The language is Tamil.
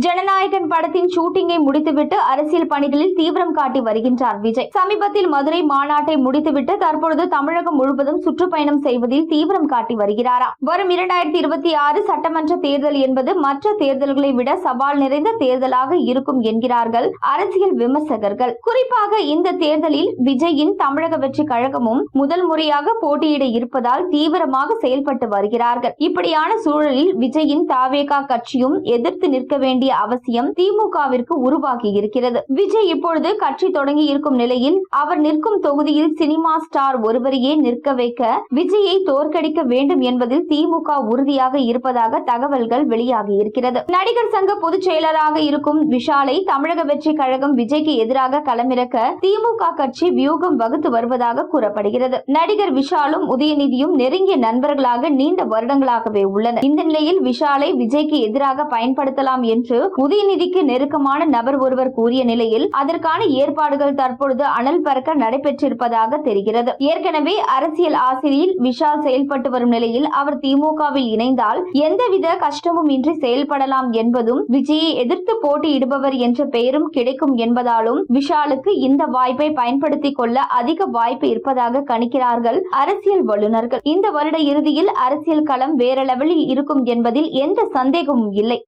ஜனநாயகன் படத்தின் ஷூட்டிங்கை முடித்துவிட்டு அரசியல் பணிகளில் தீவிரம் காட்டி வருகின்றார் விஜய். சமீபத்தில் மதுரை மாநாட்டை முடித்துவிட்டு தற்பொழுது தமிழகம் முழுவதும் சுற்றுப்பயணம் செய்வதில் தீவிரம் காட்டி வருகிறாராம். வரும் 2026 சட்டமன்ற தேர்தல் என்பது மற்ற தேர்தல்களை விட சவால் நிறைந்த தேர்தலாக இருக்கும் என்கிறார்கள் அரசியல் விமர்சகர்கள். குறிப்பாக இந்த தேர்தலில் விஜயின் தமிழக வெற்றி கழகமும் முதல் முறையாக போட்டியிட இருப்பதால் தீவிரமாக செயல்பட்டு வருகிறார்கள். இப்படியான சூழலில் விஜயின் தாவேகா கட்சியும் எதிர்த்து நிற்க வேண்டிய அவசியம் திமுகவிற்கு உருவாகி இருக்கிறது. விஜய் இப்பொழுது கட்சி தொடங்கி இருக்கும் நிலையில் அவர் நிற்கும் தொகுதியில் சினிமா ஸ்டார் ஒருவரையே நிற்க வைக்க விஜயை தோற்கடிக்க வேண்டும் என்பதில் திமுக உறுதியாக இருப்பதாக தகவல்கள் வெளியாகி இருக்கிறது. நடிகர் சங்க பொதுச் செயலராக இருக்கும் விஷாலை தமிழக வெற்றி கழகம் விஜய்க்கு எதிராக களமிறக்க திமுக கட்சி வியூகம் வகுத்து வருவதாக கூறப்படுகிறது. நடிகர் விஷாலும் உதயநிதியும் நெருங்கிய நண்பர்களாக நீண்ட வருடங்களாகவே உள்ளனர். இந்த நிலையில் விஷாலை விஜய்க்கு எதிராக பயன்படுத்தலாம் என்று உதயநிதிக்கு நெருக்கமான நபர் ஒருவர் கூறிய நிலையில் அதற்கான ஏற்பாடுகள் தற்பொழுது அனல் பறக்க நடைபெற்றிருப்பதாக தெரிகிறது. ஏற்கனவே அரசியல் ஆசிரியில் விஷால் செயல்பட்டு வரும் நிலையில் அவர் திமுகவில் இணைந்தால் எந்தவித கஷ்டமும் இன்றி செயல்படலாம் என்பதும் விஜயை எதிர்த்து போட்டியிடுபவர் என்ற பெயரும் கிடைக்கும் என்பதாலும் விஷாலுக்கு இந்த வாய்ப்பை பயன்படுத்திக் கொள்ள அதிக வாய்ப்பு இருப்பதாக கணிக்கிறார்கள் அரசியல் வல்லுநர்கள். இந்த வருட இறுதியில் அரசியல் களம் வேற லெவலில் இருக்கும் என்பதில் எந்த சந்தேகமும் இல்லை.